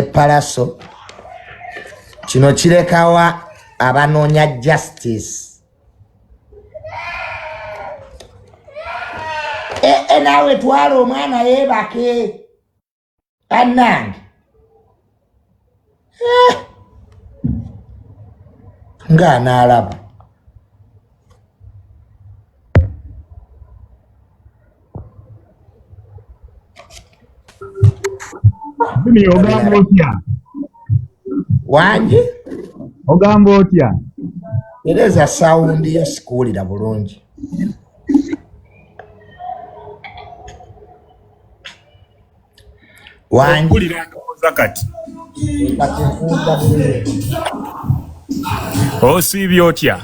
Palaso kino kirekawa abanoonya justice. Nawe twala omwana yeebake annange ng'anaalaba. Ogamba otya? Wangi? Ogamba otya? Tereza sawundi yasikuwulira bulungi. Wangi? Kati. Osiibye otya?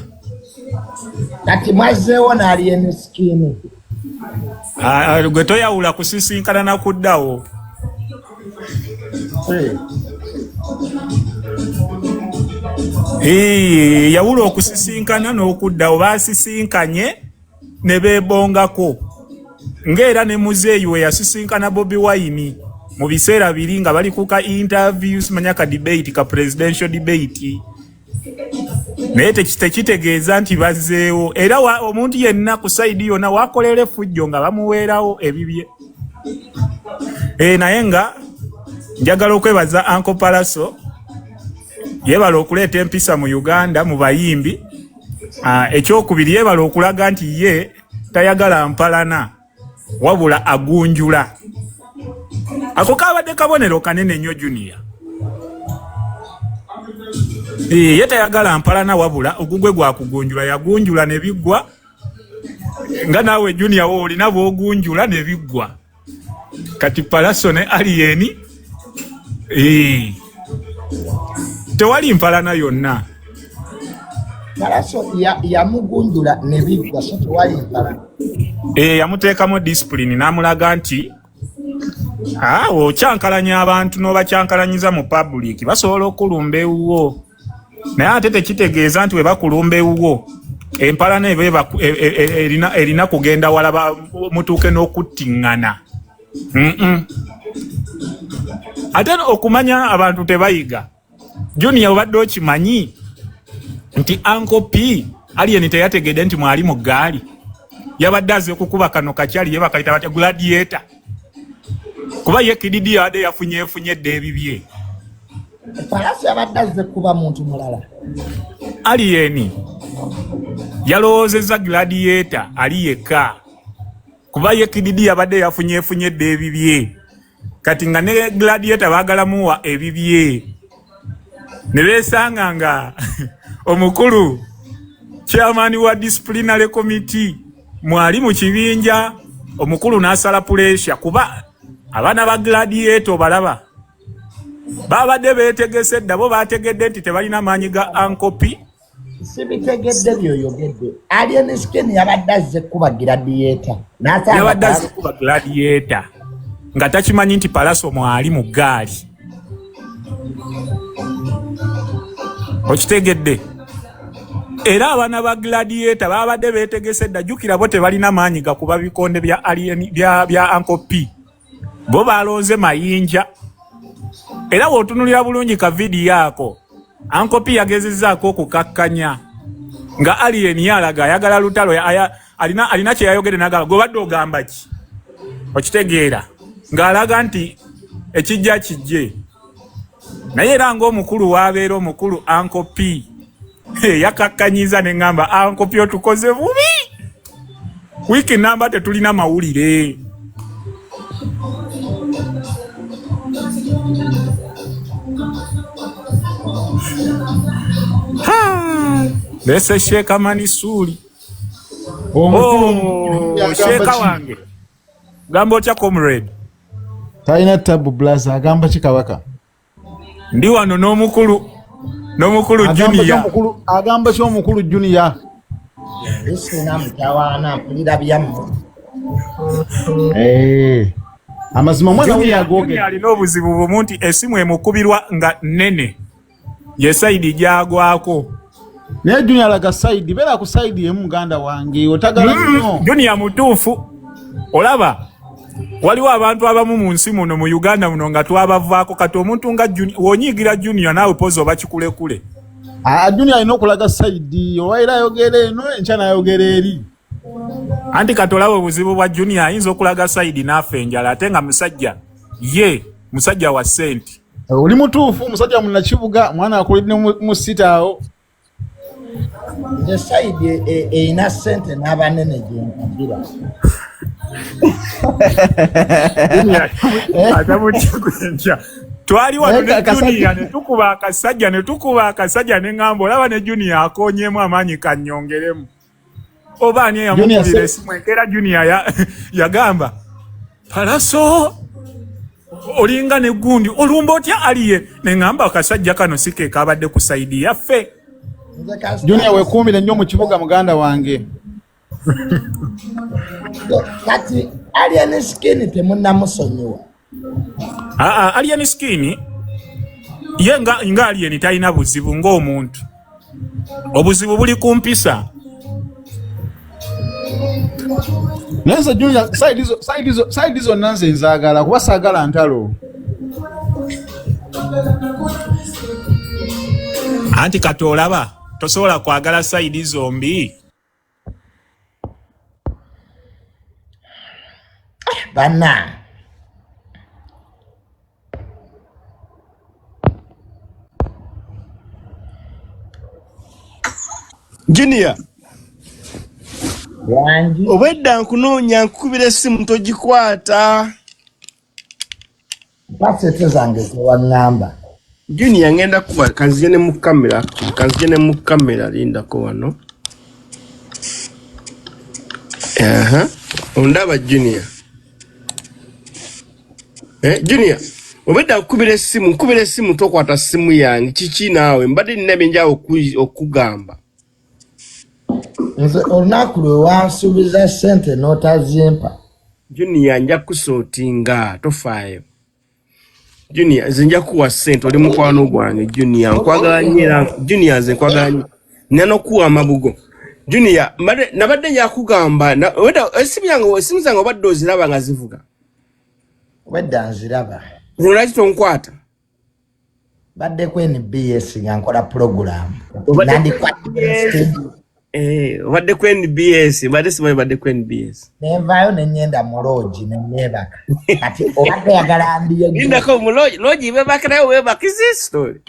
Kati mwazzeewo n'ali emisikini. Gwe toyawula kusisinkana na kuddawo. Yawula okusisinkana n'okuddawo baasisinkanye ne beebongako. Ng'era ne muzeeyi we yasisinkana Bobi Wine mu biseera biri nga bali ku ka interviews manya ka debate ka presidential debate. Naye tekitegeeza nti bazzeewo. Era omuntu yenna ku saidi yonna wakolera effujjo nga bamuweerawo ebibye. Naye nga njagala okwebaza Uncle Palaso yeebala okuleeta empisa mu Uganda mu bayimbi. Ekyokubiri yeebala okulaga nti ye tayagala mpalana wabula agunjula. Ako kabadde kabonero kanene nnyo Junior. Ye tayagala mpalana wabula ogugwe gwa kugunjula, yagunjula ne biggwa. Nga naawe Junior wo olina bw'ogunjula ne biggwa. Kati Palaso ne Alien tewali mpalana yonna. Palaso yamugunjula ne biggwa, so tewali mpalana. Yamuteekamu discipline n'amulaga nti okyankalanya abantu n'obakyankalanyiza mu public basobola okulumba ewuwo. Naye ate tekitegeeza nti we bakulumba ewuwo empalana erina kugenda wala mutuuke n'okuttiŋŋana. Ate okumanya abantu tebayiga. Junior obadde okimanyi nti Uncle P Alien teyategedde nti mwali mu ggaali. Yabadde aze kukuba kano kakyali ye bakayita bati Gladiator. Kuba ye kididi yade yafunyeedde ebibye. Palaso yabadde aze kuba muntu mulala. Alien yalowoozezza Gladiator ali yekka. Kuba ye kididi yabadde yafunyeedde ebibye. Kati nga ne Gladiator baagalamuwa ebibye. Ne beesanga nga omukulu chairman wa disciplinary committee mwali mu kibinja, omukulu n'asala pressure kuba abaana ba Gladiator balaba babadde beetegese dabo baategedde nti tebalina maanyi ga Uncle P. Sibitegedde byoyogedde. Alien skin yabadde azze kuba Gladiator. Yabadde azze kuba Gladiator nga takimanyi nti Palaso mwali mu ggaali. Okitegedde? Era abaana ba Gladiator babadde beetegese dajjukira bo tebalina maanyi gakuba bikonde bya Alien bya Uncle P. Bo balonze mayinja. Era bw'otunulira bulungi ka video ako Uncle P yagezezzaako okukakkanya nga Alien yalaga ayagala lutalo alina kye yayogedde n'agala gwe badde ogamba ki? Okitegeera ng'alaga nti ekijja kijje. Naye era ng'omukulu w'abeera omukulu Uncle P yakakkanyiza ne ngamba Uncle P otukoze bubi. Wiiki namba tetulina mawulire. Lese Sheikh Manisuri. Sheikh wange. Gamba otya comrade. Taina tabu blaza agamba chikawaka. Ndi wano n'omukulu Junior. Agamba kyo omukulu Junior. Isina mutawana mpulira byamu. Amazima mwana we agoge. Alina obuzibu bumunti esimu emukubirwa nga nene. Ye side gyagwako. Naye Junior alaga side bera ku side emu muganda wange otagala nnyo. Junior mutuufu olaba Waliwo abantu abamu mu nsi muno mu Uganda muno nga twabavaako kati omuntu nga wonyigira Junior naawe pozi oba kikulekule. Junior alina okulaga sayidi olwaira ayogera eno enkya n'ayogera eri. Anti kati olaba obuzibu bwa Junior ayinza okulaga sayidi n'afa enjala ate nga musajja musajja wa ssente. Oli mutuufu musajja munnakibuga mwana akulidde mu sita awo. The sayidi eyina ssente n'abanene gye nkubira. Twali wano ne Junior ne tukuba akasajja ne ngamba olaba ne Junior akonyeemu amaanyi kannyongeremu. Oba ani eyamukubira esimu era Junior yagamba Palaso olinga ne gundi olumba otya aliye ne ngamba akasajja kano sike kabadde ku sayidi yaffe. Junior weekuumire nnyo mu kibuga muganda wange. Kati Alien Skin temunnamusonyiwa. Alien Skin ye nga Alien talina buzibu ng'omuntu. Obuzibu buli ku mpisa. Nese Junior side zonna nze nzaagala kuba saagala ntalo. Anti kati olaba tosobola kwagala side zombi. Bana Junior wangi obedda nkunoonya nkukubira essimu togikwata. basete zange zewaŋŋamba. Junior ngenda kuba kanzije ne mu kamera lindako wano. Ondaba Junior. Junior obedda nkukubira essimu tokwata ssimu yange kiki naawe mbadde nina byenjawo okugamba. Nze olunaku lwe wansuubiza ssente n'otazimpa. Junior nja kusootinga tofaayo. Junior nze nja kuwa ssente oli mukwano gwange Junior nkwagala nnyo Junior nze nkwagala nnyo nina n'okuwa amabugo. Junior nabadde nja kugamba essimu zange obadde oziraba nga zivuga. Wedda nziraba. Lwaki tonkwata? Badde ku NBS nga nkola program. Obadde ku NBS, badde simanyi badde ku NBS. Nenvaayo ne nnyenda mu loogi ne neebaka. Kati obadde yagala ndiye. Lindako mu loogi beebaka naye weebaka story.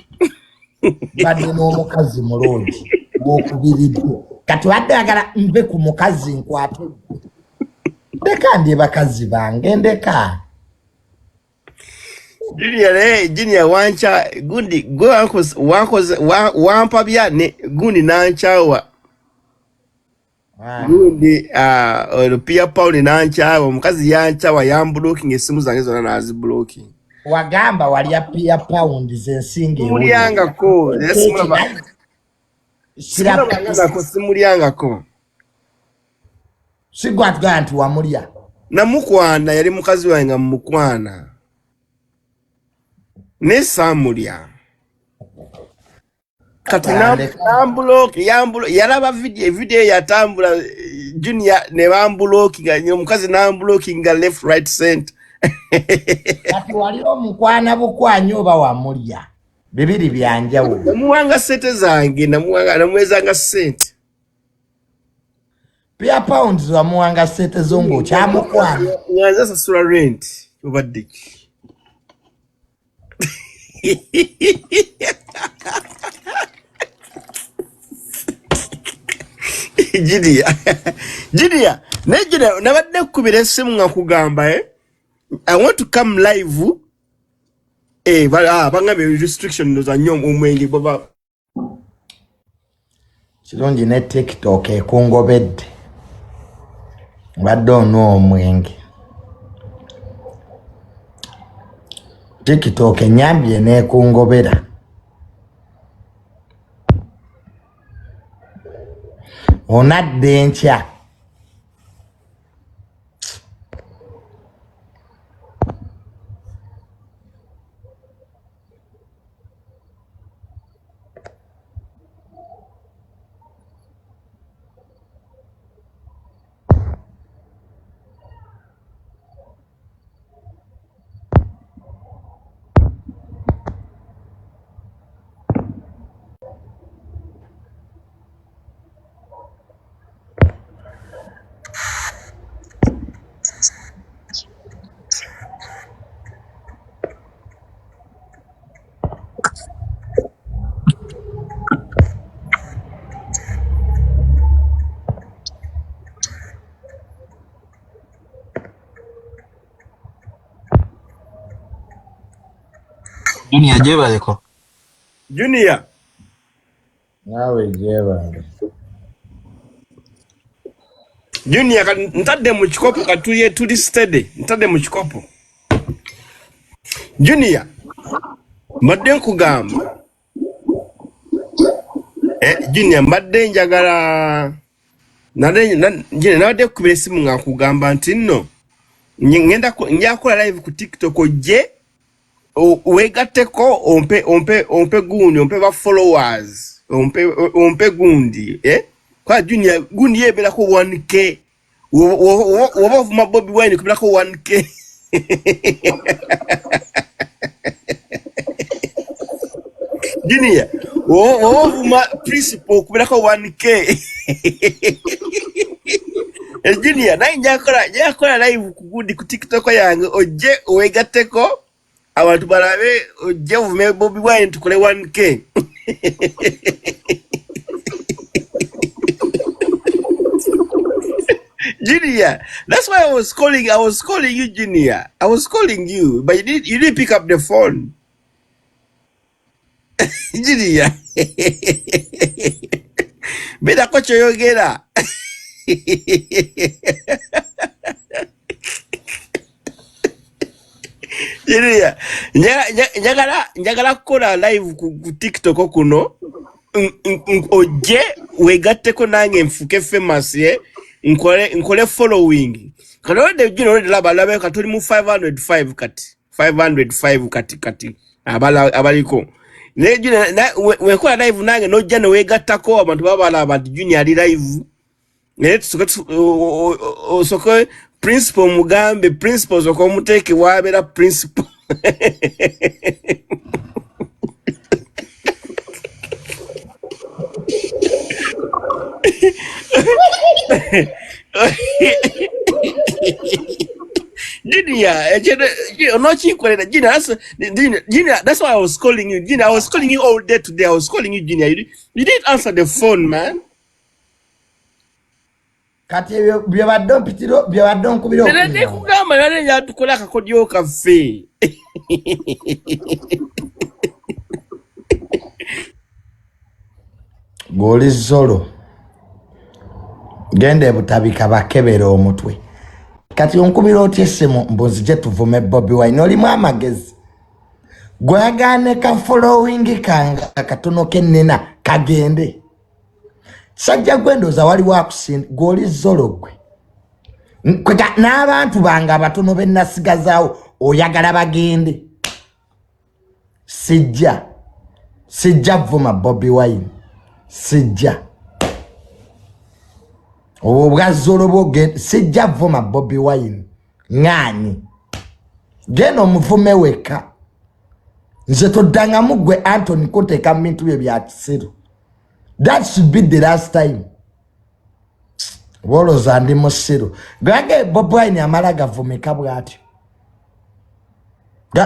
Badde n'omukazi mu loogi w'okubiridde. Kati obadde yagala nve ku mukazi nkwate. Ndeka ndi bakazi bange ndeka. Junior wancha gundi wampa bya ne gundi nanchawa. Gundi Pia Paul nanchawa omukazi yanchawa yamblocking esimu zange zonna naziblocking. Wagamba wali Pia Pound zensinge. Mulyangako simulyangako. Sigwatga nti wamulya. Namukwana yali mukazi wange nga mukwana. Ne samulya. Kati nambuloki yalaba video yatambula Junior ne bambuloki nga omukazi nambuloki nga left right center. Kati wali omukwana bukwanyo oba wamulya. Bibiri byanjawo. Namuwanga sente zange namwezanga sente. Pia Pounds wamuwanga sente zongo kyamukwana. Nyanza sasula rent obadde. Junior, nabadde kukubira essimu nga kugamba I want to come live. Bangabe restriction ndoza nnyo omwenge baba. Kirungi ne TikTok ekungobedde. Badde ono omwenge. TikTok enyambye n'ekungobera. Onadde nkya. Junior jebaleko. Junior. Nawe jebale. Junior ntadde mu kikopo katuye tuli steady. Ntadde mu kikopo. Junior. Mbadde nkugamba. Junior mbadde njagala nabadde kubira esimu nga nkugamba nti nno ngenda kola live ku TikTok ojje wegatteko ompe gundi ompe ba followers ompe gundi kwa Junior gundi yebeerako 1k woba ovuma Bobi Wine kubeerako 1k Junior woba ovuma principal kubeerako 1k Junior naye njakola live ku gundi ku TikTok yange ojje wegatteko abantu balabe ojje ovume Bobi Wine tukole 1k Junior, that's why I was calling you, Junior. I was calling you, but you didn't pick up the phone. Junior. Beda kocho yogera. Junior, njagala kukola live ku TikTok kuno. Oje wegatteko nange nfuke famous nkole following. Kanode Junior laba katuli mu 505 kati. 505 kati. Abaliko. Ne Junior wekola live nange nojja ne wegattako abantu babala abantu Junior ali live. Soko principal mugambe principals okomuteke wabera principal. Junior, that's why I was calling you. Junior, I was calling you all day today. I was calling you, Junior. You didn't answer the phone, man. Kati byabadde mpitiro byabadde nkubira okugamba. Nene kugamba yale yatukola kakodyo kafe. Goli zolo. Gende butabika bakebera omutwe. Kati onkubira otyesemo mbozi je tuvume Bobi Wine olimu amagezi. Gwagane ka following kanga katono kenena kagende. Sajja gwendoza wali wakusinda goli zolo gwe. Kweta n'abantu banga batono bennasigazawo oyagala bagende. Sijja vuma Bobi Wine. Sijja. Obwa zolo boge sijja vuma Bobi Wine. Ngani. Geno muvume weka. Nze todanga mugwe Anthony koteka mintu bye bya kisiru. That should be the last time. Wolo zandi musiru. Gwage Bobi Wine amala gavumika bwatyo.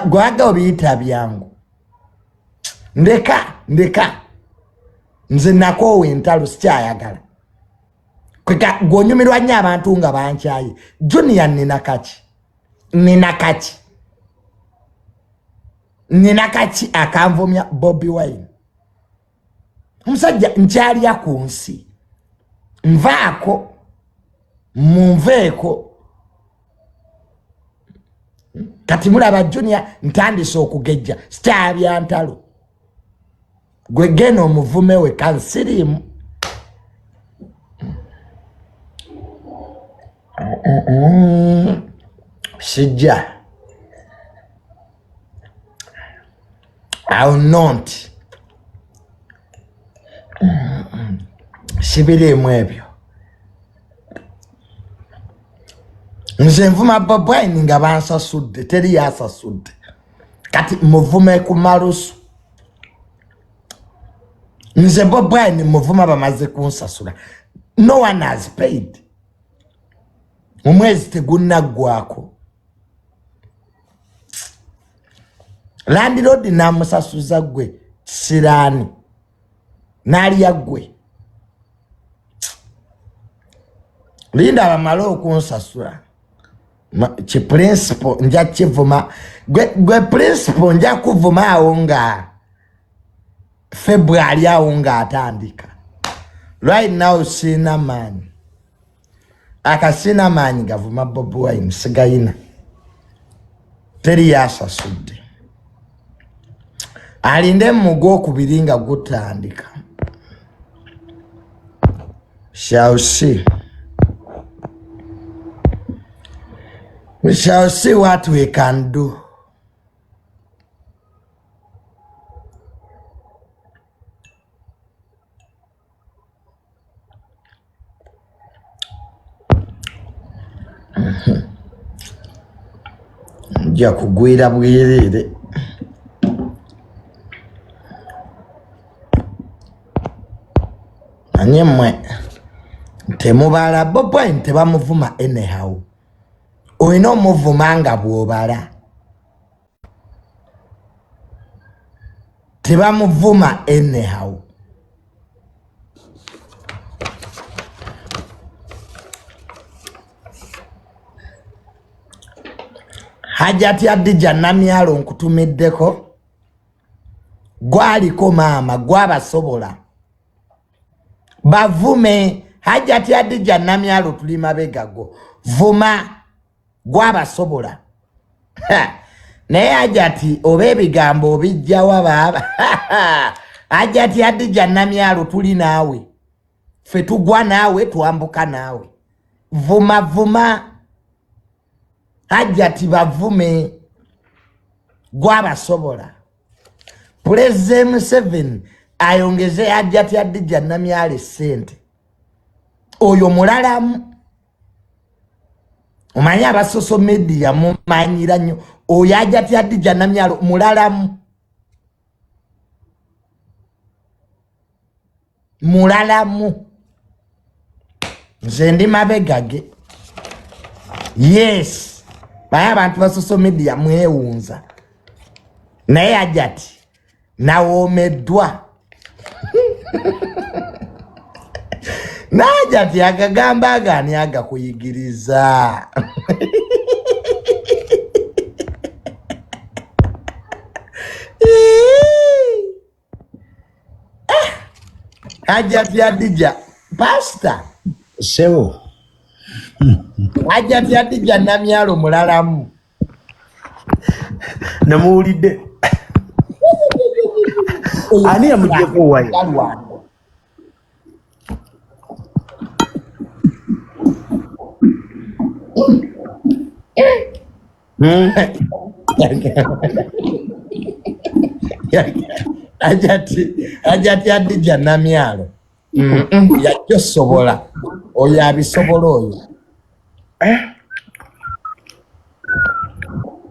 Gwage obiyita byangu. Ndeka. Nze nakowe ntalo sikyayagala. Kweka gwonyumirwa nnyo abantu nga bankyaye. Junior nina kaki akanvumya Bobi Wine. Omusajja nkyalya ku nsi. Nvaako. Munveeko. Kati mulaba Junior ntandise okugejja. Sikyabya ntalo. Gwe geno omuvume we kansirimu. Sijja. I will not. Sibirimu ebyo. Nze nvuma Bobi Wine nga bansasudde teri yasasudde. Kati muvume ku malusu. Nze Bobi Wine muvuma bamaze kunsasula. No one has paid. Omwezi tegunaggwako. Landlord namusasuza gwe sirani. Nali yagwe. Linda bamalo kunsasula. Chi principle nja kivuma gwe principle nja kuvuma awo nga February awo nga atandika. Right now sina mani. Akasina mani gavuma Bobi Wine sigayina. Teri yasasudde. Alinde mugo kubiringa gutandika. Shall see. We shall see what we can do. Nja kugwira bwirire. Anyemwe temubala Bobi Wine tebamuvuma anyhow. Oyina omuvuma nga bw'obala. Tebamuvuma anyhow. Hajati Adija Namyalo nkutumiddeko. Gwaliko maama gwabasobola. Bavume Hajati Adija Namyalo tuli mabegago. Vuma gwabasobola. Naye Hajati obebigambo obijjawa baba. Hajati Adija Namyalo tuli naawe. Fe tugwa naawe tuambuka naawe. Vuma vuma. Hajati bavume gwabasobola. President 7 ayongeze Hajati Adija Namyalo sente. Oyo mulalamu. Omanya aba social media mumanyira nnyo. Oyo Hajati Adija Namyalo mulalamu. Mulalamu. Nze ndi mabegage. Yes. Baya abantu ba social media mwewunza. Naye Hajati nawomeddwa. Na Hajati agagamba agani agakuyigiriza. Hajati Adija Pastor Sewo. Hajati Adija Namyalo mulalamu. Namuwulidde. Ani yamugyeko wayo? Hajati Adija Namyalo. Yajjo sobola. Oyo abisobola oyo.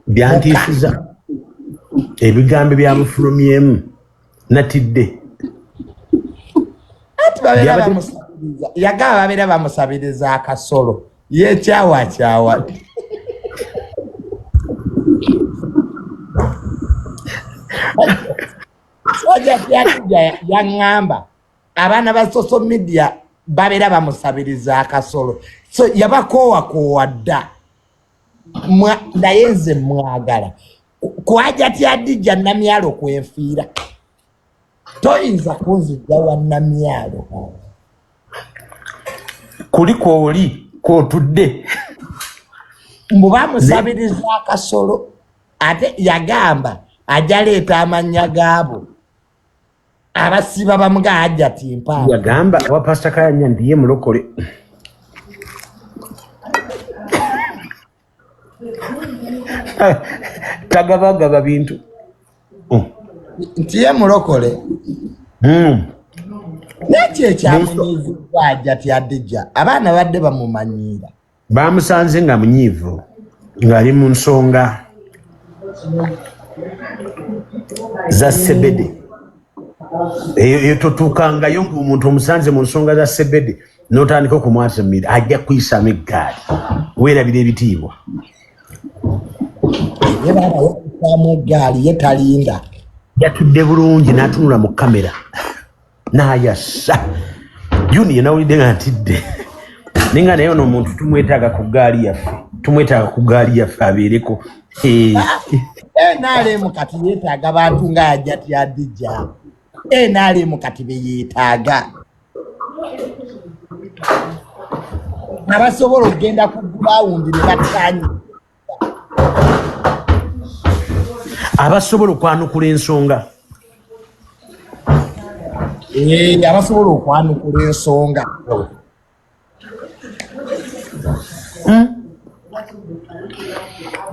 Byantiisiza. Ebigambo byamufulumyemu. Natidde. Ati babera bamusabiriza. Yagaba babera bamusabiriza akasolo. Ye kyawa. Hajati Adija yangamba. Abana ba social media babera bamusabiriza akasolo. So yabakowa dda. Ndayenze mwagala. Ku Hajati Adija Namyalo kwenfiira. Toyinza kunzijja wa Namyalo. Kuliko oli kwotudde. Mbu bamusabiriza akasolo. Ate yagamba ajaleeta amannya gaabo. Abasiba bamuga Hajati mpaa. Yagamba wa Pastor Kayanya ndiye mulokole. Tagabagaba bintu. Ntiye mulokole. Neki ekyamunyiizibwa Hajati Adija. Abaana badde bamumanyira. Bamusanze nga munyiivu. Ng'ali mu nsonga za Sebede. Eyo totuukangayo ng'omuntu omusanze mu nsonga za Sebede n'otandika okumwasamira ajja kuyisaamu eggaali. Weerabira ebitiibwa. Ye baba yakuyisaamu eggaali ye talinda. Yatudde bulungi n'atunula mu kamera. N'ayassa. Junior nawulidde nga ntidde. ninga naye ono omuntu tumwetaaga ku gaali yaffe abeereko. NRM kati yeetaaga bantu nga Hajjati Adija. NRM kati beyeetaaga abasobola okugenda ku gulawundi ne battaanyi, abasobola okwanukula ensonga. abasobola okwanukula ensonga.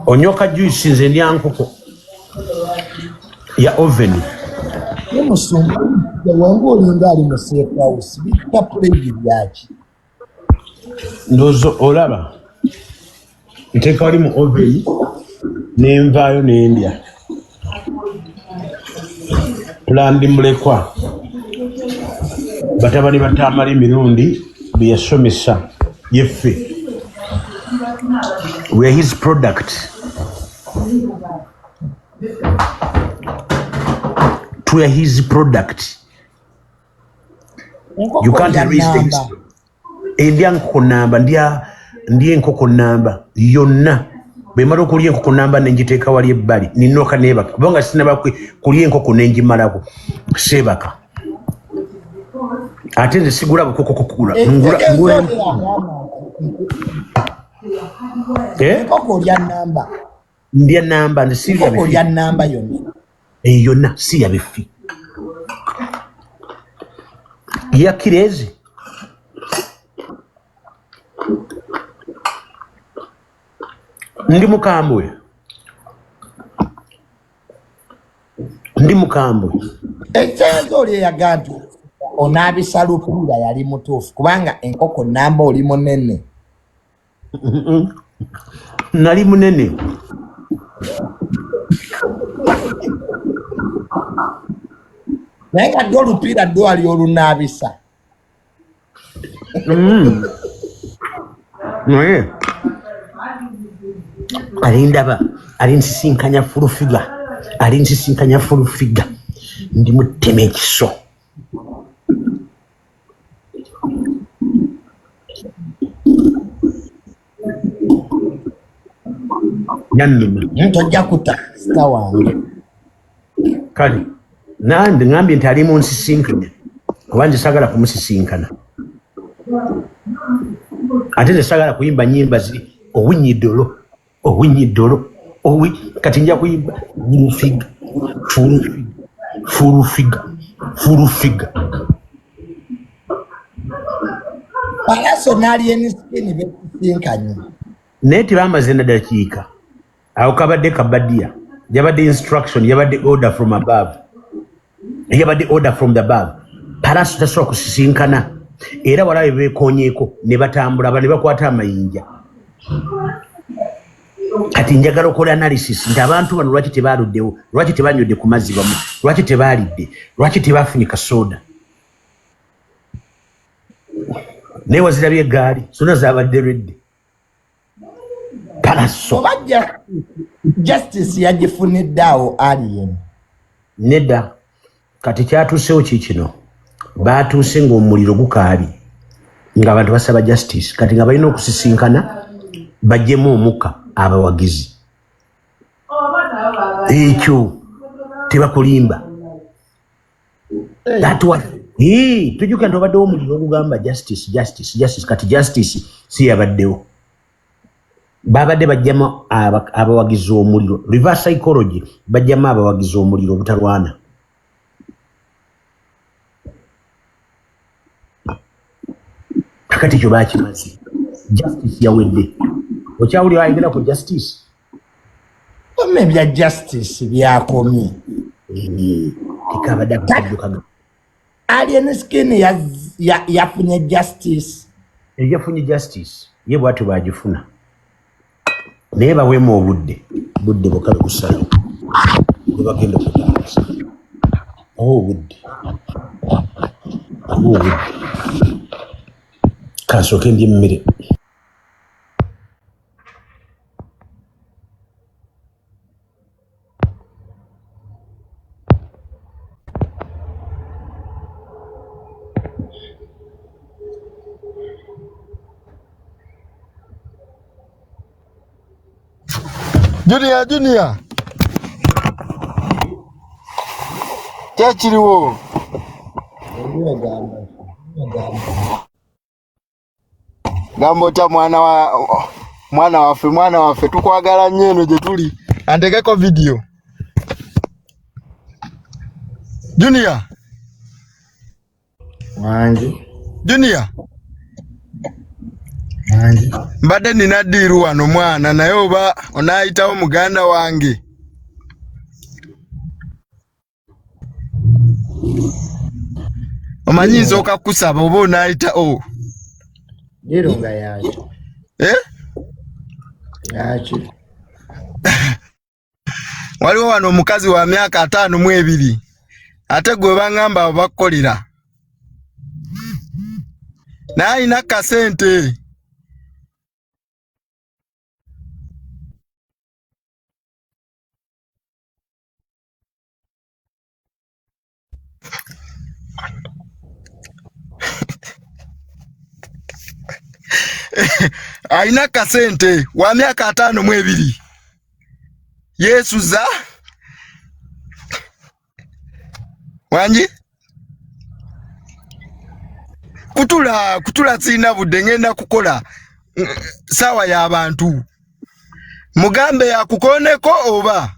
Onyoka juice nze ndya nkoko ya oven. Nemusumba wangu olinga ali mu safe house bita play byaki. Ndozo olaba nteeka wali mu oven nenvaayo nendya. Tulandi mulekwa batabani batamala emirundi bye yasomesa yeffe. We are his product. We are his product. You can't erase things. Ndya nkoko namba, ndya enkoko namba yonna. Bwe mala okulya enkoko namba nenjiteeka wali ebbali ninooka neebaka. Kubanga sinaba kulya enkoko nengimalako seebaka. Ate nze sigula bukoko kukula. Enkoko lya namba. Ndya namba nze sirya bifi. Enkoko lya namba yonna. Yonna si ya bifi. Ya kirezi. Ndi mukambwe. Ekyenzo oli eyaga nti onaabisa lupiira yali mutuufu kubanga enkoko namba oli munene. Nali munene. Naye nga dde olupiira dde wali olunaabisa. Naye alindaba alinsisinkanya fulufiga ndi mutema ekiso. Yannuma Tojja kuta sita wange. kale nandi ngambye nti ali munsisinkanya kuba nze sagala kumusisinkana. Ate nze sagala kuyimba nyimba ziri owinyiddolo kati nja kuyimba fulufiga. Palaso n'Alien Skin betusinkanye. Naye tebamaze na dakiika. Awo kabadde kabaddiya. Yabadde instruction, yabadde order from above. Yabadde order from the above. Palaso tasobola kusisinkana. Era walabe beekonyeeko ne batambula ne bakwata amayinja. Kati njagala okola analysis nti abantu bano lwaki tebaluddewo, lwaki tebanywedde ku mazzi bamu, lwaki tebaalidde, lwaki tebafunye kasoda. Naye wazirabye eggaali zonna zaabadde redde. Palaso Oba justice yagifunidde awo Alien. nedda kati kyatuusewo kikino baatuuse ng'omuliro gukaali ng'abantu basaba justice kati nga balina okusisinkana bajjemu omukka abawagizi. Ekyo tebakulimba. Tujuka nti obaddewo omuliro ogugamba justice kati justice si yabaddewo. Babadde bajjamu abawagizi omuliro, reverse psychology, bajjamu abawagizi omuliro obutalwana. Kakati kyo bakimaze. Justice yawedde. Okyawulira ayogera ku justice? Ome bya justice byakomye. Tikabadde akuddukaga. Alien Skin yafunye justice. Yafunye justice. Ye bwatu bagifuna. Naye baweemu budde bukabe kusala. Bwe bagenda kutandisa. Budde. Kasooke ndye emmere. Junior. Kyakiriwo. Gambo cha mwana waffe tukwagala nnyo eno gye tuli. Antekeko video. Junior. Junior. Mbadde nina ddiiru wano mwana naye oba onaayitawo muganda wange. Omanyi nzooka kusaba oba onaayitawo. Ddiiru nga yaki. Yaki. Waliwo wano omukazi wa myaka 52 ate gwe baŋŋamba abakolera. Naye alina kasente. Alina kasente wa myaka 52. Yesuza wanji kutula sina budde ngenda kukola sawa ya abantu. Mugambe ya kukoneko oba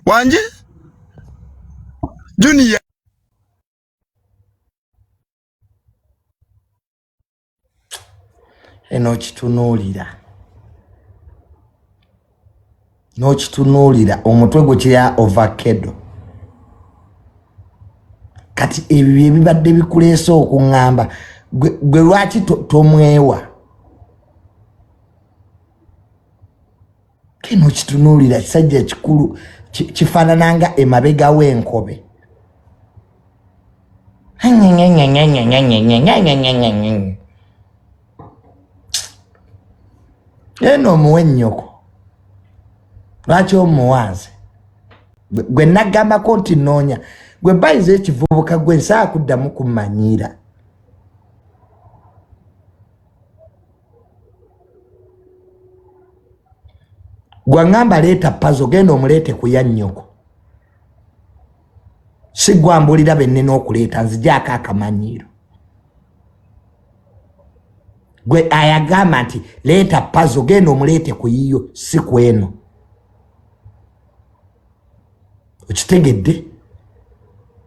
wanji Junior. N'okitunuulira omutwe gwe kya ovacado. Kati ebyo ebibadde bikuleese okuŋŋamba gwe lwaki tomwewa? Kino kitunuulira kisajja kikulu kifaanananga emabega w'enkobe. Eno omuwe nnyoko. Lwaki omuwanze? Gwe nagambako nti noonya. Gwe bayize ekivubuka gwe nsaa kuddamu kumanyiira. Gwangamba leeta pazo genda omuleete ku ya nnyoko. Si gwambulira benne n'okuleeta nzijaako akamanyiiro. Gwe ayagamba nti leeta pazo genda omuleete ku yiyo si kweno. Okitegedde?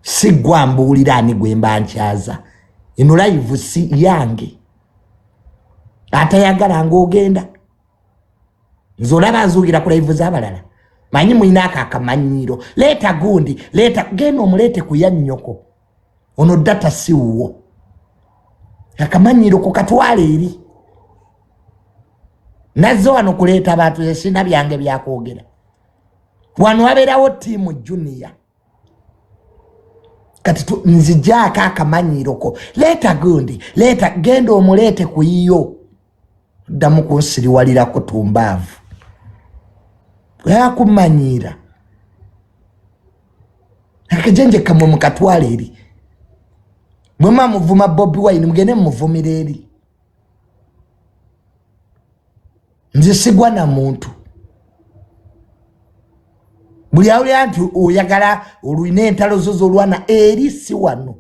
Si gwambulira ani gwe mba nkyaza. Eno live si yange. Atayagala ng'ogenda. Nzolaba nzuugira ku live z'abalala. Manyi mulina akamanyiiro. Leeta gundi, leeta genda omulete ku ya nnyoko. Ono data si wuwo. Akamanyiiro ku katwale eri. Nazze wano kuleeta abantu sina byange byakwogera. Wano wabeerawo ttiimu Junior. Kati nzijaako akamanyiiroko. Leeta gundi, leeta genda omulete ku yiyo. Ddamu kunsiriwalirako tumbaavu. Yakumanyiira. Akajenje kamwe mukatwale eri. Mwema muvuma Bobi Wine mugende muvumira eri. Nze sigwa na muntu. Buli awuli antu oyagala olwine entalo zozo olwana eri si wano.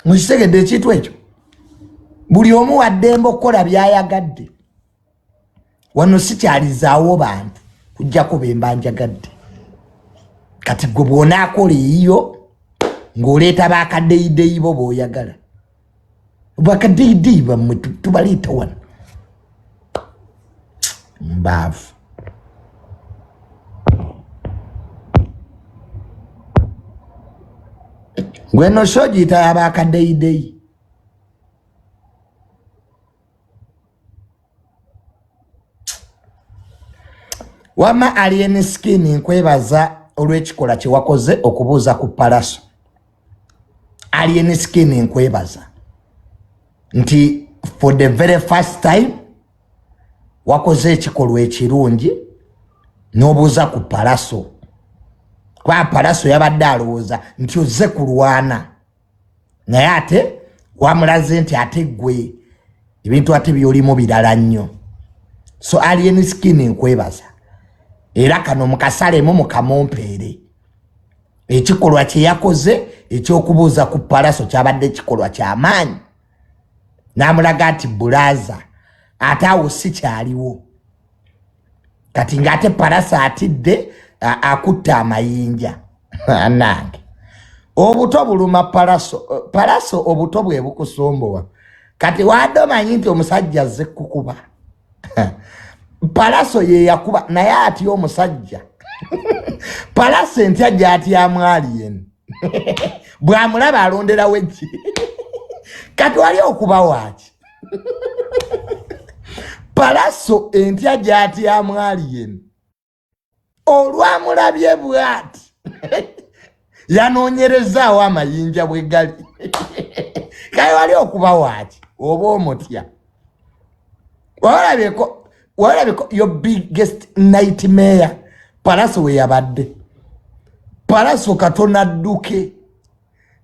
Mukitegedde ekintu ekyo. Buli omu waddembe okukola byayagadde. Wano sikyalizaawo bantu kujjako be mbanjagadde. Kati gwe bw'onaakola eyiyo ng'oleeta baakadeyideyi bo b'oyagala. Baakadeyideyi bammwe tubaleeta wano. Mbaavu. Gwe no shogiyita y'abaakadeyideyi. Wama Alien Skin nkwebaza olw'ekikola kye wakoze okubuuza ku Palaso. Alien Skin nkwebaza nti for the very first time wakoze ekikolwa ekirungi n'obuuza ku Palaso. Kwa Palaso yabadde alowooza nti ozze kulwana naye ate wamulaze nti ate gwe ebintu ate byolimu birala nnyo. So Alien Skin nkwebaza era kano mukasalemu mukamompeere ekikolwa kye yakoze ekyokubuuza ku Pallaso kyabadde kikolwa ky'amaanyi n'amulaga nti bulaza ate awo si kyaliwo kati ng'ate Pallaso atidde akutta amayinja nange obuto buluma Pallaso obuto bwe bukusombowa kati wadde omanyi nti omusajja azze kukuba Pallaso ye yakuba naye ati omusajja Pallaso entya gy'ati amwalien bw'amulaba alonderawo eggi kati wali okuba waaki Pallaso entya gy'ati amwalien olwamulabye bw'ati yanoonyerezaawo amayinja bwe gali kale wali okuba waaki oba omutya walabeko your biggest nightmare Pallaso we yabadde Pallaso katona adduke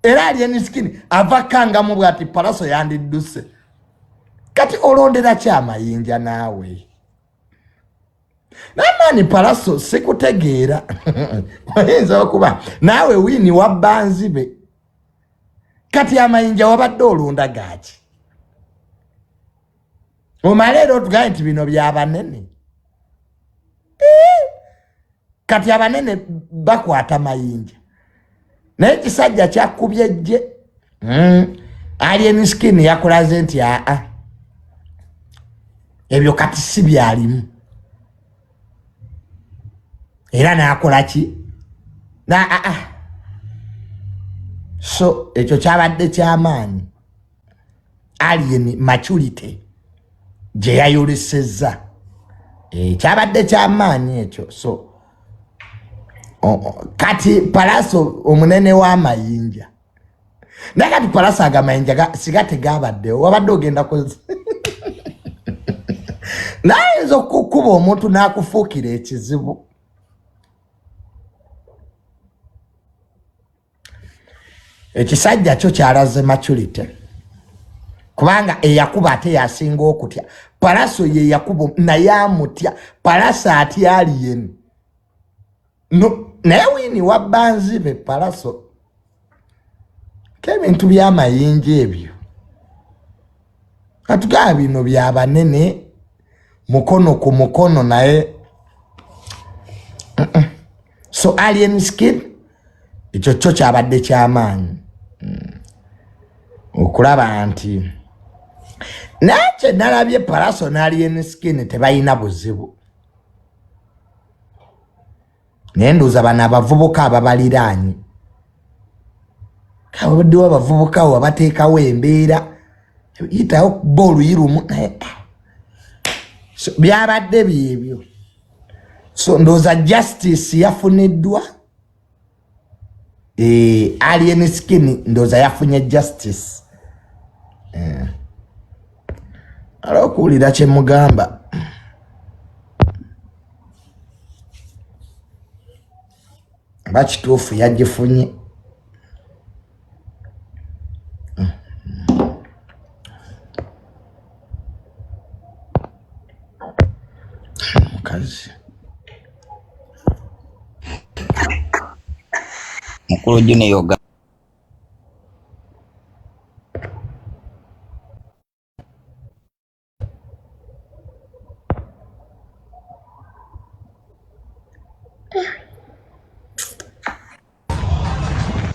era Alien Skin avakangamu bwati Pallaso yandidduse kati olondera kyamayinja naawe namani Pallaso sikutegeera oyinza okuba naawe wini wabbanzi be kati amayinja wabadde olonda gaaki omaleero otugaye nti bino byabanene kati abanene bakwata mayinja naye ekisajja kyakubye ejje Alien Skin yakulaze nti ebyo kati si byalimu era nakola ki so ekyo kyabadde ky'amaanyi Alien maturity gye yayolesezza kyabadde ky'amaanyi ekyo so kati Pallaso omunene w'amayinja naye kati Pallaso agamayinja siga tegabaddewo wabadde ogenda nayinza okukuba omuntu n'akufuukira ekizibu ekisajja kyo kyalaze maturity kubanga eyakuba ate yasinga okutya Pallaso ye yakuba naye amutya Pallaso atya Alien naye wini wabbanzi be Pallaso k'ebintu by'amayinja ebyo katugaa bino byabanene mukono ku mukono naye so Alien Skin ekyo kyo kyabadde ky'amaanyi okulaba nti nakye nalabye Pallaso ne Alien Skin tebalina buzibu naye ndowooza bano abavubuka ababaliraanye kabaddewo abavubuka awo abateekawo embeera yitawo kuba oluyirumu naye so byabadde byebyo so ndowooza justice yafuniddwa Alien Skin ndowooza yafunye justice ala okuwulira kye mugamba bakituufu yagifunye mukazi mukulu June yoga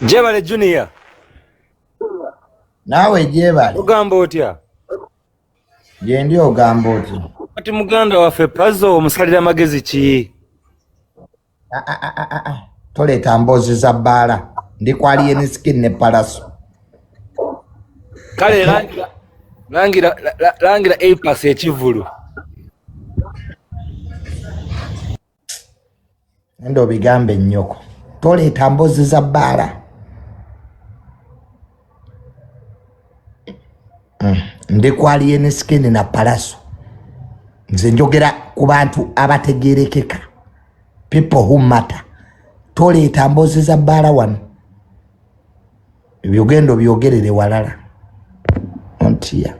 Jebale Junior naawe jebale ogamba otya gye ndi ogamba otya kati muganda waffe Puzzle omusalira magezi ki toleeta mboozi za bbaala ndi ku Alien Skin ne Pallaso kale langira Apex ekivulu enda obigambe nnyoko toleeta mboozi za bbaala ndi ku Alien Skin na Pallaso nze njogera ku bantu abategerekeka people who matter toleeta mboozi za bbaala wano ebyogendo byogerere walala otya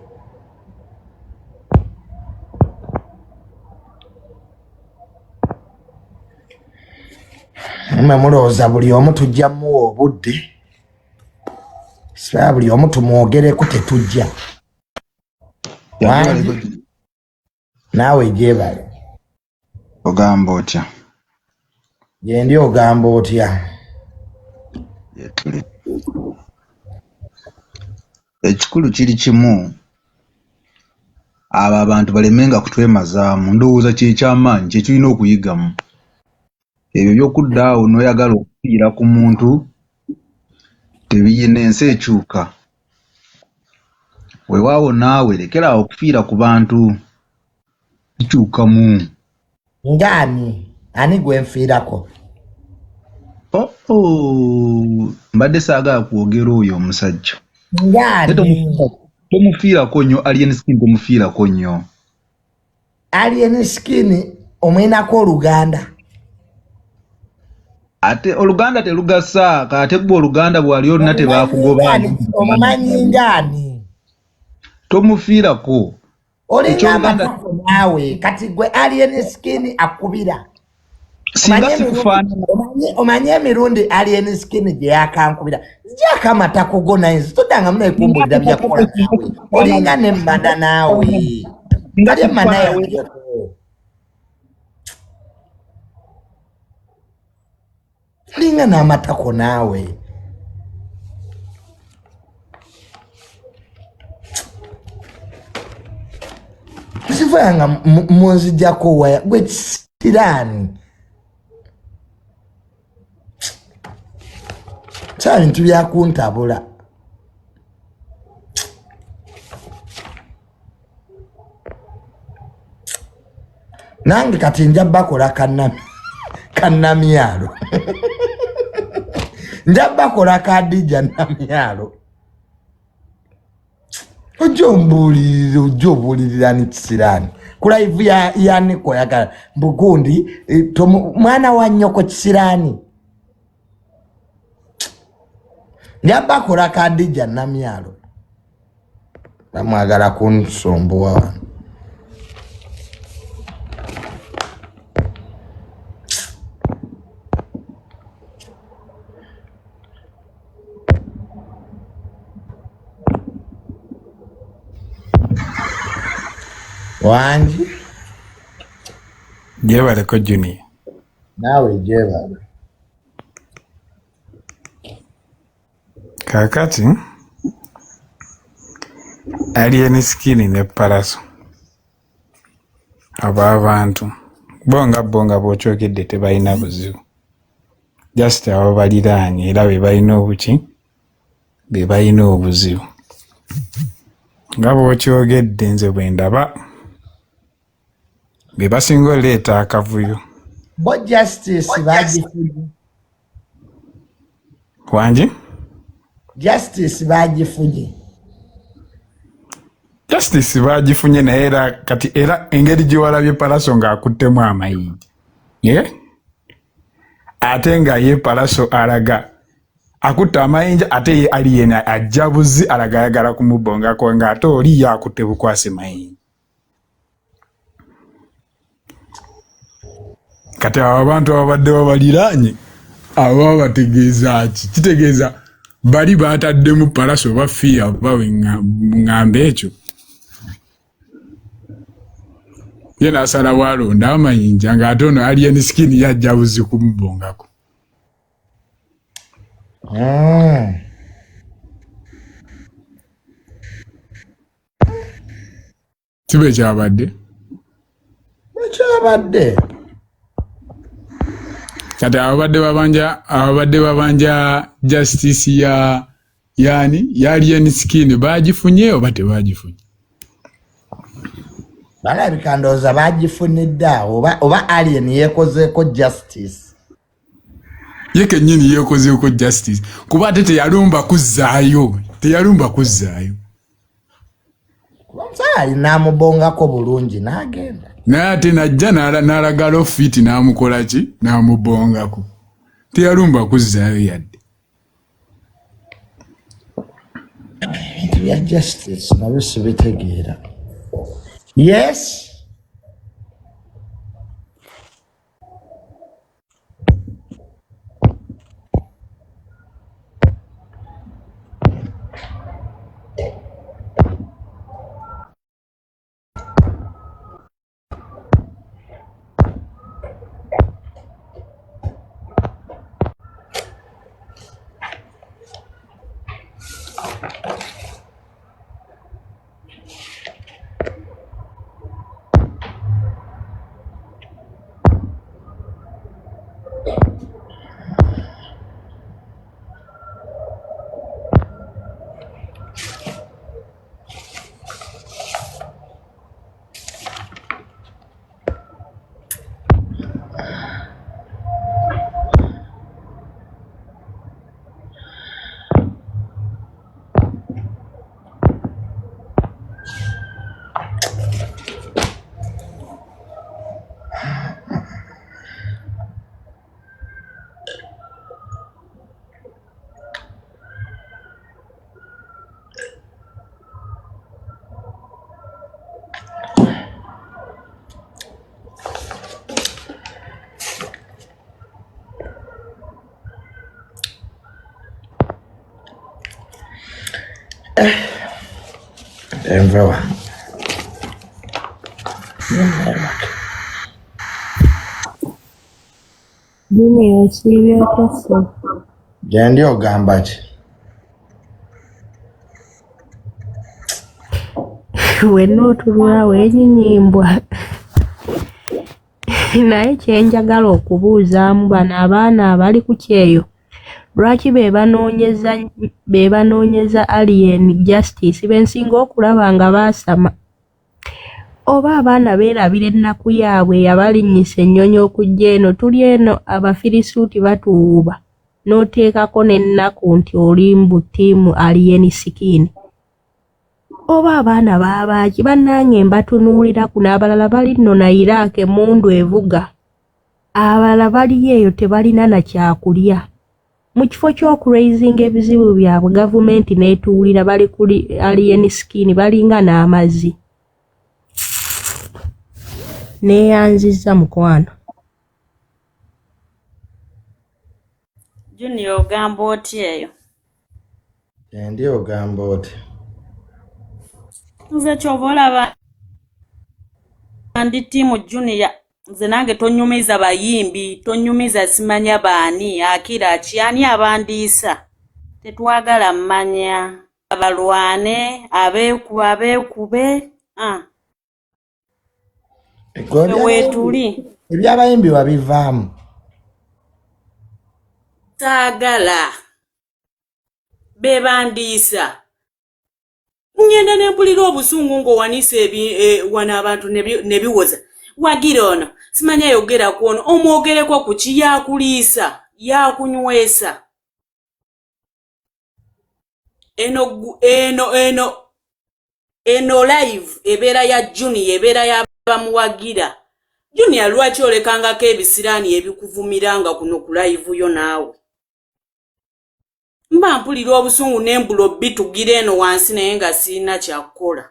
mwe mulowooza buli omu tujja muwa obudde siba buli omu tumwogereko tetujja naawe gyebale ogamba otya gyendi ogamba otya ekikulu kiri kimu abo abantu balemenga kutwemazaamu ndowooza kyekyamaanyi kyekirina okuyigamu ebyo by'okuddaawo n'oyagala okufiira ku muntu tebiyina ensi ekyuka weewaawo naawe lekeraawo okufiira ku bantu kikyukamu ani gwe nfiirako mbadde saagala kwogera oyo omusajja tomufiirako nnyo alien skin tomufiirako nnyo alien skin omwinako oluganda ate oluganda telugasa kate gwe oluganda bwali olina tebakugoba omumanyi ngani tomufiirako olina amatako naawe kati gwe alien skin akubira omanye emirundi alien skin gye yakankubira zijako amatako go naye zitodanga munaekumbulira byakola olinga nemmada naawe kali emmana yaweko olinga n'amatako naawe sivanga munzijako waya gwe kisirani kya bintu byakuntabula nange kati nja bakola kannamyalo nja bakola kadija namyalo ojja obuulirira ni kisirani kulaivu yaniko yagala mbugundi mwana wa nnyoko kisirani nja bakola kadija namyalo bamwagala kunsumbuwa wano wangi gyebaleko Junior naawe gyebale kakati alien skin ne palaso aba abantu bonga bw'okyogedde tebalina buzibu just abo baliraanye era be balina obuki be balina obuzibu nga bw'okyogedde nze bwe ndaba be basinga oleeta akavuyo bo justice bagifunye wangi justice bagifunye naye era kati era engeri gye walabye palaso ng'akuttemu amayinja ate nga ye palaso alaga akutta amayinja ate ye alien ajja buzi alaga ayagala kumubongako ng'ate oli ye akutte bukwasi mayinja kati abo abantu ababadde babaliraanye abo babategeeza ki kitegeeza bali baataddemu palaso bafiira bawe ŋŋamba ekyo ye n'asalawo alonda amayinja ng'ate ono alien skin yajja buzi kumubongako kiba ekyabadde kati ababadde babanja justice ya alien skin bagifunye oba tebagifunye balabika ndowooza bagifunidde oba alien yekozeeko justice ye kennyini yekozeeko justice kuba ate teyalumba kuzzaayo omusaali n'amubongako bulungi n'agenda naye ate najja n'alagala offiiti n'amukola ki n'amubongako teyalumba kuzzaayo yadde ebintu bya justice nabyo sibitegeera. Yes. Envewa. Junior osibye otose. Gyendi ogamba ki? Wenna otulwa wenyinyimbwa. Naye kyenjagala okubuuzaamu bano abaana abali ku kyeyo. Lwaki beebanoonyeza alien justice bensinga okulaba nga baasama? Oba abaana beerabira ennaku yaabwe yabalinnyisa ennyonyi okujja eno tuli eno abafirisuuti batuwuuba n'oteekako n'ennaku nti oli mbu ttiimu alien skin. Oba abaana baabaaki bannange mbatunuulira kuno abalala bali nno na Iraq emmundu evuga. Abalala bali eyo tebalina na kyakulya. Mu kifo ky'okuraisinga ebizibu byabwe gavumenti n'etuwulira bali kuli alien skin balinga n'amazzi. Neeyanzizza mukwano. Junior ogamba otya eyo? Gyendi ogamba oti? Nze ky'oba olaba ndi ttiimu Junior. Nze nange tonnyumiza bayimbi, tonnyumiza simanya baani, Akira ki, ani abandiisa. Tetwagala mmanya. Abalwane, abeekube. Weetuli. Ebyabayimbi wabivaamu. Saagala. Bebandiisa. Ngenda ne mpulira obusungu ng'owanise wana abantu ne biwoza. Wagira ono, simanya yogera ku ono, omwogereko ku ki yakuliisa, yakunywesa. Eno live ebeera ya Junior, ebeera ya bamuwagira. Junior lwaki olekangako ebisiraani ebikuvumiranga kuno ku live yo naawe? Mba mpulira obusungu n'embulo bitugira eno wansi naye nga sirina kyakukola.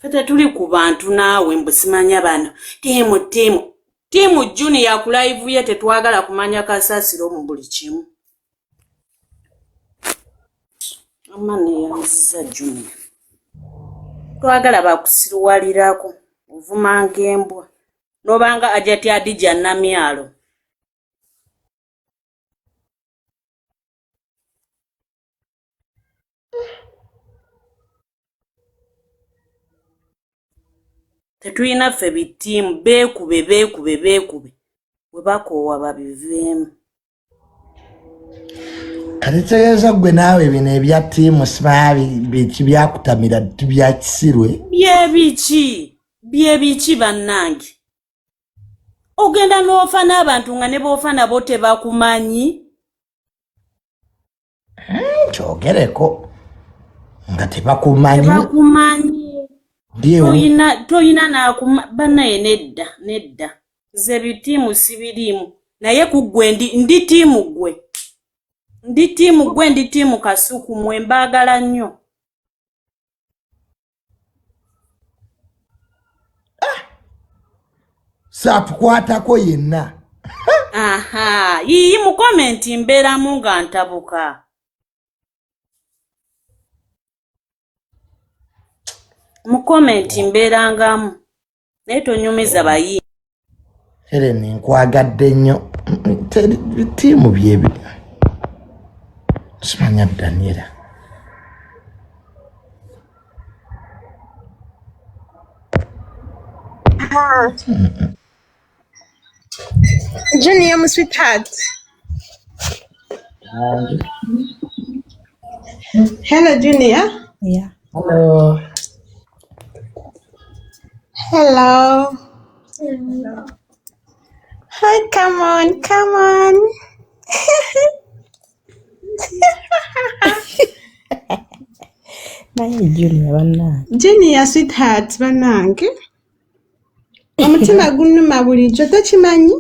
Fete tuli ku bantu naawe mbusimanya bano. Tiimu Junior ku live ye tetwagala kumanya kasasiro mu buli kimu. Amani yanziza Junior. Twagala bakusiruwalirako ovumanga embwa. Nobanga ajati Adija Namyalo. Tetulina ffe bittiimu beekube webakoowa babiveemu. Kati gwe naawe bino ebya ttiimu simanya biki byakutamira bya kisirwe. Bye biki bannange? Ogenda n'ofa n'abantu nga ne b'ofa nabo tebakumanyi? Kyogereko nga tebakumanyi. Toyina bannaye nedda. Nze bitiimu sibiriimu. Naye ku gwe ndi ttiimu gwe. Ndi timu gwe ndi timu Kasuku mwe mbagala nnyo. Saakukwatako yenna. Aha, yiyi mu comment mbeeramu nga ntabuka. Mu comment mbeerangamu. Naye tonyumiza bayi. Helen nkwagadde nnyo. Tiimu byebi. Simanya Daniela. Junior, my sweetheart. Hello, Junior. Yeah. Hello. Hello. Hello. Hi, come on, come on. Junior, sweetheart, banange. Omutima gunnuma bulijjo tokimanyi?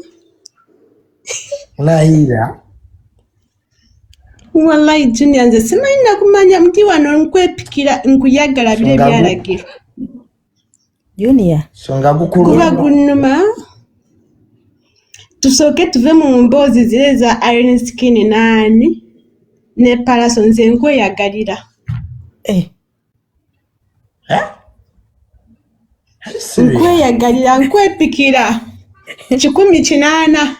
Lahira. Wallahi Junior, nze simanyi nakumanya muti wano nkwepikira nkuyagala bire byalagirwa. Junior. Songa gukulu. Kuba gunnuma. Tusooke tuve mu mboozi zile za Iron Skin nani ne Parason nze nkweyagalira. Nkweyagalira nkwepikira 180.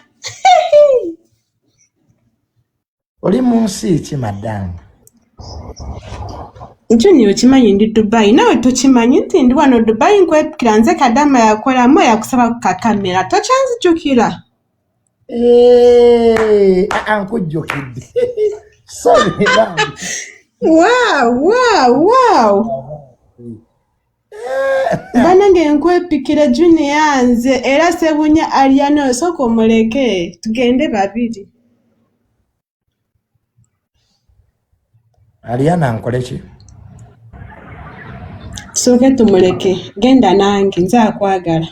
Oli mu nsi ki madam? Junior kimanyi ndi Dubai nawe tokimanyi nti ndi wano Dubai nkwepikira nze kadama yakolamu yakusaba ku kamera tokyanzijukira. Ankujjukidde. Sorry ma'am. Wow. Banange nkwepikira Junior nze era Sebunya Aliano osooka omuleke tugende babiri. Aliana nkole ki? Tusooke tumuleke genda nange nze akwagala.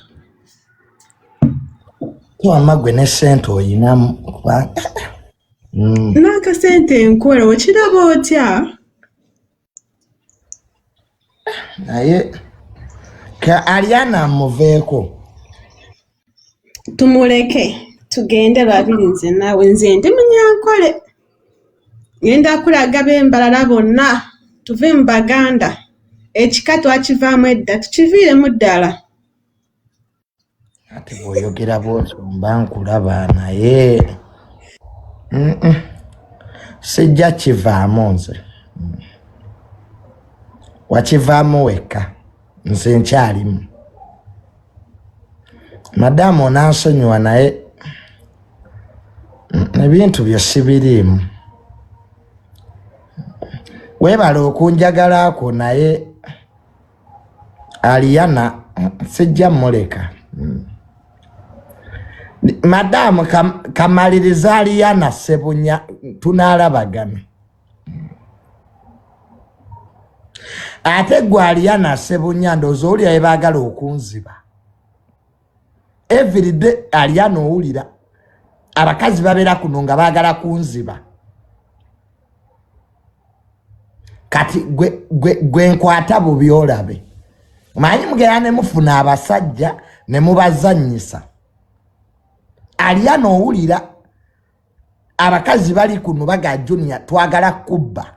Tuwamma gwe ne ssente oyinamu. N'akasente enkola okiraba otya? Naye ka Aliana muveeko. Tumuleke tugende babiri nze naawe nze ndi munyankole. Ngenda kulaga b'embalala bonna tuve mu Baganda. Ekika twakivaamu edda tukiviiremu ddala. Ate bw'oyogera bw'otyo mba nkulaba naye sijja kivaamu nze. Wakivaamu wekka nze nkyalimu. Madamu onansonyiwa naye ebintu byo sibiriimu. Weebala okunjagalako naye Aliana sijja muleka. Madamu kamaliriza Aliana Sebunya tunaalabagana. Ate gwe Aliana Sebunya ndowooza oli baagala okunziba. Every day Aliana owulira abakazi babeera kuno nga baagala kunziba. Kati gwe nkwata bubi olabe. Manyi mugera ne mufuna abasajja ne mubazannyisa. Aliana owulira abakazi bali kuno baga Junior twagala kubba.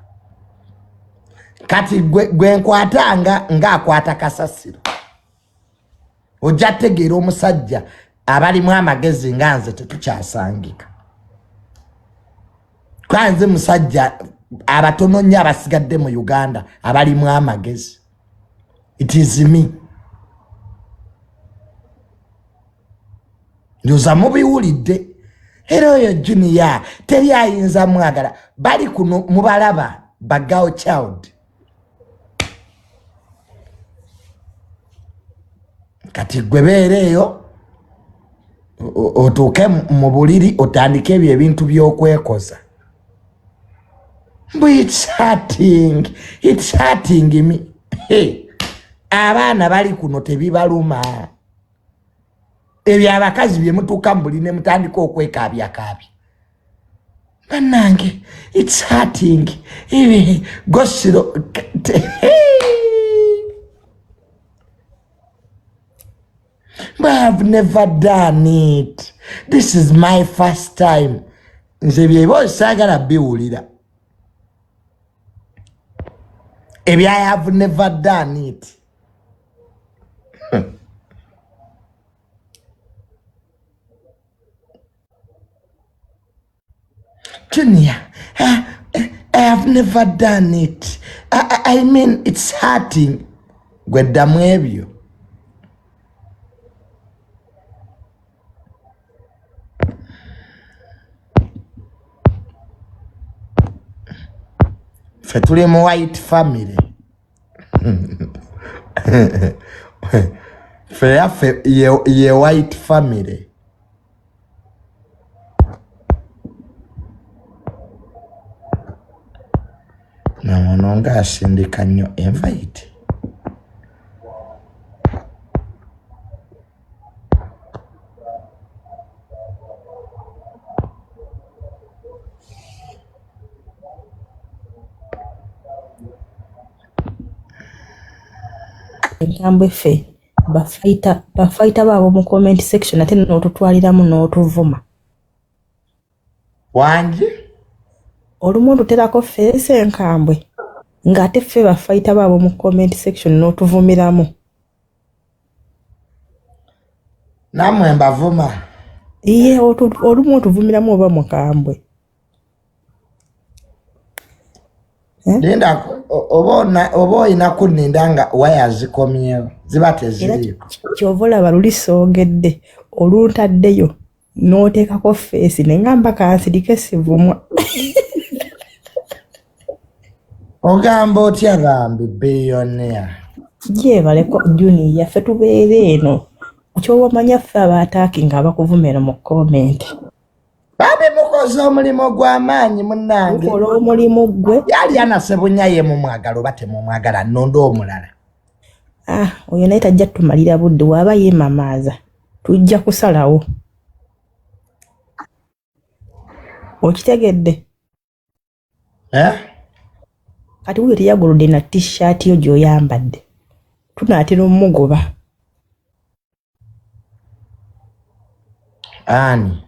Kati gwe nkwatanga ng'akwata kasasiro. Ojja tegeera omusajja abalimu amagezi nga nze tetukyasangika. Kwanze musajja abatono nnyo abasigadde mu Uganda abalimu amagezi. It is me. Ndoza mubiwulidde. Era oyo Junior teri ayinza mwagala. Bali kuno mubalaba bagao child. Kati gwe beereeyo otuuke mu buliri otandike ebyo ebintu by'okwekoza. But it's hurting me. Hey, abaana bali kuno tebibaluma. Ebyo abakazi bye mutuuka mu buliri ne mutandika okwekaabya. Banange, it's hurting. Gosiro. But I've never done it. This is my first time. Nze byebo sagala biwulira. I have never done it. Junior, I have never done it. I mean, it's hurting. Gwedamu ebyo. Fe tuli mu white family. Fe ye white family. Namononga asindika nnyo invite. Enkambwe ffe bafaita baabo mu comment section ate n'otutwaliramu n'otuvuma. Wangi? Olumu otuterako feesi enkambwe ng'ate ffe bafaita baabo mu comment section n'otuvumiramu. Namwe mbavuma. Iye olumu otuvumiramu oba mukambwe. Linda oba oyina kunninda nga waya zikomyewo ziba teziriiko. Kyova olaba luli soogedde oluntaddeyo n'oteekako feesi ne ngamba kansirike sivumwa. Ogamba otya bambi billionaire? Gyebaleko Junior yaffe tubeere eno. Kyowamanya ffe abaataaki nga bakuvumira mu comment. Babe mukoze omulimu gw'amaanyi munnange. Mukola omulimu gwe. Yali anasebunya ye mu mwagala oba temumwagala nnondo omulala. Oyo naye tajja tumalira budde waba yeemamaaza. Tujja kusalawo. Okitegedde? Kati wuyo teyagolodde na t-shirt yo gy'oyambadde. Tunaatera omugoba. Ani?